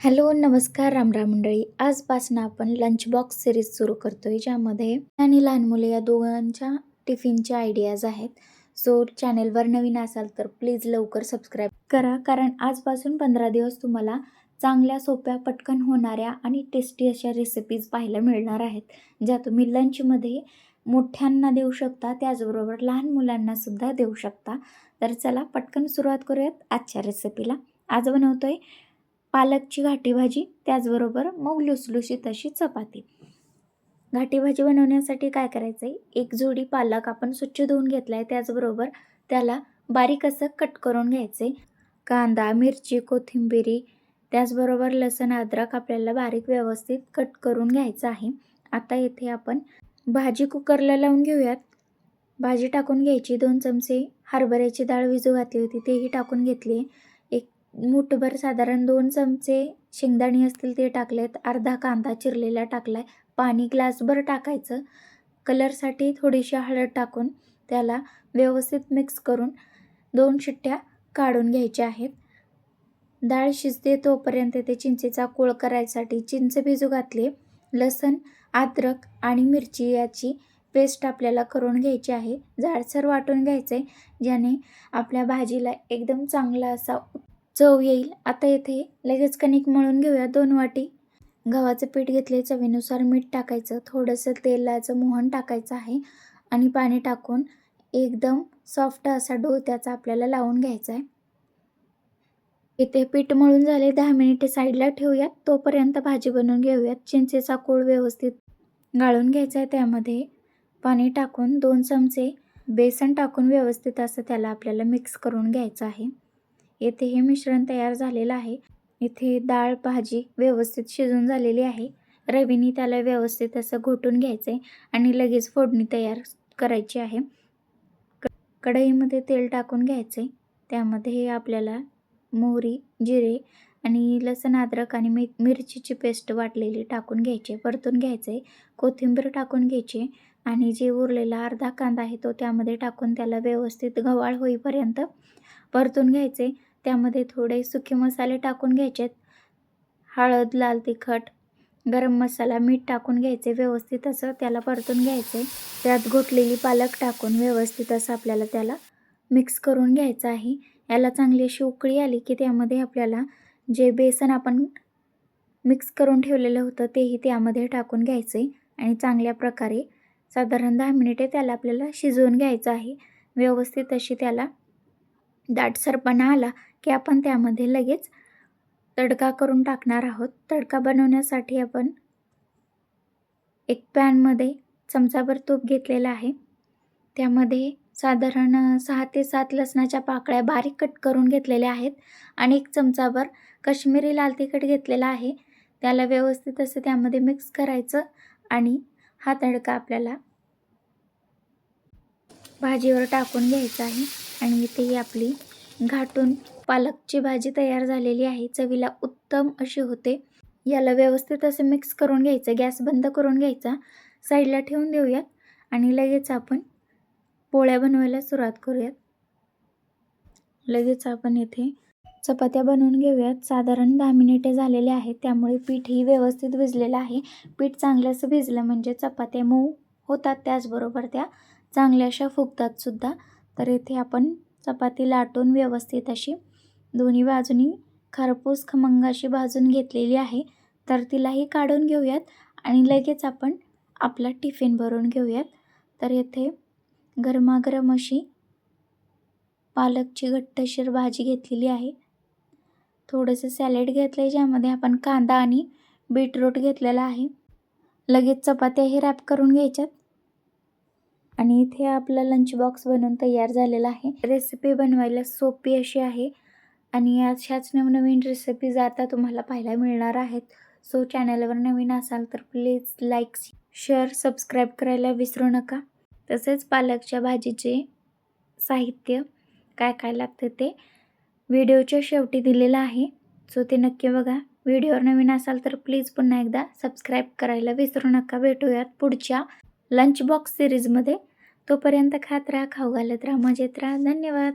Hello, नमस्कार, रामराम मंडळी. आजपासून आपण लंच बॉक्स सिरीज सुरू करतोय, ज्यामध्ये आणि लहान मुले या दोघांच्या टिफिनच्या आयडियाज आहेत. सो चॅनेलवर नवीन असाल तर प्लीज लवकर सबस्क्राईब करा, कारण आजपासून 15 दिवस तुम्हाला चांगल्या, सोप्या, पटकन होणाऱ्या आणि टेस्टी अशा रेसिपीज पाहायला मिळणार आहेत, ज्या तुम्ही लंचमध्ये मोठ्यांना देऊ शकता, त्याचबरोबर लहान मुलांनासुद्धा देऊ शकता. तर चला पटकन सुरुवात करूयात आजच्या रेसिपीला. आज बनवतोय पालकची घाटी भाजी, त्याचबरोबर मग लुसलुशीत अशी चपाती. घाटी भाजी बनवण्यासाठी काय करायचं आहे, एक जोडी पालक आपण स्वच्छ धुवून घेतला आहे, त्याचबरोबर त्याला बारीक असं कट करून घ्यायचे. कांदा, मिरची, कोथिंबिरी, त्याचबरोबर लसूण, अद्रक आपल्याला बारीक व्यवस्थित कट करून घ्यायचं आहे. आता येथे आपण भाजी कुकरला लावून घेऊयात. भाजी टाकून घ्यायची. 2 चमचे हरभऱ्याची डाळ भिजू घातली होती, तेही टाकून घेतली. एक मूठभर साधारण 2 चमचे शेंगदाणे असतील ते टाकलेत. अर्धा कांदा चिरलेला टाकलाय. पाणी ग्लासभर टाकायचं. कलरसाठी थोडीशी हळद टाकून त्याला व्यवस्थित मिक्स करून 2 शिट्ट्या काढून घ्यायच्या आहेत. डाळ शिजते तोपर्यंत ते चिंचेचा कोळ करायसाठी चिंच भिजू घातली. लसूण, अद्रक आणि मिरची याची पेस्ट आपल्याला करून घ्यायची आहे. जाडसर वाटून घ्यायचे, ज्याने आपल्या भाजीला एकदम चांगला असा चव येईल. आता येथे लगेच कणिक मळून घेऊया. 2 वाटी गव्हाचं पीठ घेतले. चवीनुसार मीठ टाकायचं. थोडंसं तेलाचं मोहन टाकायचं आहे आणि पाणी टाकून एकदम सॉफ्ट असा डो त्याचा आपल्याला लावून घ्यायचा आहे. इथे पीठ मळून झाले. 10 मिनिटे साईडला ठेवूयात. तोपर्यंत भाजी बनवून घेऊयात. चिंचेचा कोळ व्यवस्थित गाळून घ्यायचा आहे. त्यामध्ये पाणी टाकून 2 चमचे बेसन टाकून व्यवस्थित असं त्याला आपल्याला मिक्स करून घ्यायचं आहे. येथे हे मिश्रण तयार झालेलं आहे. इथे डाळ भाजी व्यवस्थित शिजून झालेली आहे. रवीने त्याला व्यवस्थित असं घोटून घ्यायचे आणि लगेच फोडणी तयार करायची आहे. कढईमध्ये तेल टाकून घ्यायचे. त्यामध्ये आपल्याला मोहरी, जिरे आणि लसूण, अद्रक आणि मिरचीची पेस्ट वाटलेली टाकून घ्यायची. परतून घ्यायचे. कोथिंबीर टाकून घ्यायची आणि जे उरलेला अर्धा कांदा आहे तो त्यामध्ये टाकून त्याला व्यवस्थित गव्हाळ होईपर्यंत परतून घ्यायचे. त्यामध्ये थोडे सुके मसाले टाकून घ्यायचेत. हळद, लाल तिखट, गरम मसाला, मीठ टाकून घ्यायचे. व्यवस्थित असं त्याला परतून घ्यायचे. त्यात घोटलेली पालक टाकून व्यवस्थित असं आपल्याला त्याला मिक्स करून घ्यायचं आहे. याला चांगली अशी उकळी आली की त्यामध्ये आपल्याला जे बेसन आपण मिक्स करून ठेवलेलं होतं तेही त्यामध्ये टाकून घ्यायचे आणि चांगल्या प्रकारे साधारण 10 मिनिटे त्याला आपल्याला शिजवून घ्यायचं आहे. व्यवस्थित अशी त्याला दाटसरपणा आला की आपण त्यामध्ये लगेच तडका करून टाकणार आहोत. तडका बनवण्यासाठी आपण एक पॅनमध्ये चमचाभर तूप घेतलेलं आहे. त्यामध्ये साधारण 6 ते 7 लसणाच्या पाकळ्या बारीक कट करून घेतलेल्या आहेत आणि 1 चमचाभर काश्मीरी लाल तिखट घेतलेला आहे. त्याला व्यवस्थित असं त्यामध्ये मिक्स करायचं आणि हा तडका आपल्याला भाजीवर टाकून घ्यायचा आहे. आणि इथे आपली घाटून पालकची भाजी तयार झालेली आहे. चवीला उत्तम अशी होते. याला व्यवस्थित असं मिक्स करून घ्यायचं. गॅस बंद करून घ्यायचा. साईडला ठेवून देऊयात आणि लगेच आपण पोळ्या बनवायला सुरुवात करूयात. लगेच आपण इथे चपात्या बनवून घेऊयात. साधारण 10 मिनिटे झालेले आहेत, त्यामुळे पीठही व्यवस्थित भिजलेलं आहे. पीठ चांगलं असं भिजलं म्हणजे चपात्या मऊ होतात, त्याचबरोबर त्या चांगल्या अशा फुगतात सुद्धा. तर इथे आपण चपाती लाटून व्यवस्थित अशी दोन्ही बाजूनी खरपूस खमंग अशी भाजून घेतलेली आहे. तर तिलाही काढून घेऊयात आणि लगेच आपण आपला टिफिन भरून घेऊयात. तर येथे गरमागरम अशी पालकची घट्टसर भाजी घेतलेली आहे. थोडंसं सॅलेड घेतलं आहे, ज्यामध्ये आपण कांदा आणि बीटरूट घेतलेला आहे. लगेच चपात्याही रॅप करून घ्यायच्यात आणि इथे आपला लंच बॉक्स बनवून तयार झालेला आहे. रेसिपी बनवायला सोपी अशी आहे आणि अशाच नवनवीन रेसिपीज आता तुम्हाला पाहायला मिळणार आहेत. सो चॅनलवर नवीन असाल तर प्लीज लाईक, शेअर, सबस्क्राईब करायला विसरू नका. तसेच पालकच्या भाजीचे साहित्य काय काय लागतं ते व्हिडिओच्या शेवटी दिलेलं आहे. सो ते नक्की बघा. व्हिडिओवर नवीन असाल तर प्लीज पुन्हा एकदा सबस्क्राईब करायला विसरू नका. भेटूयात पुढच्या लंच बॉक्स सिरीजमध्ये. तोपर्यंत खात राहा, खाऊ घालत राहा, मजेत राहा. धन्यवाद.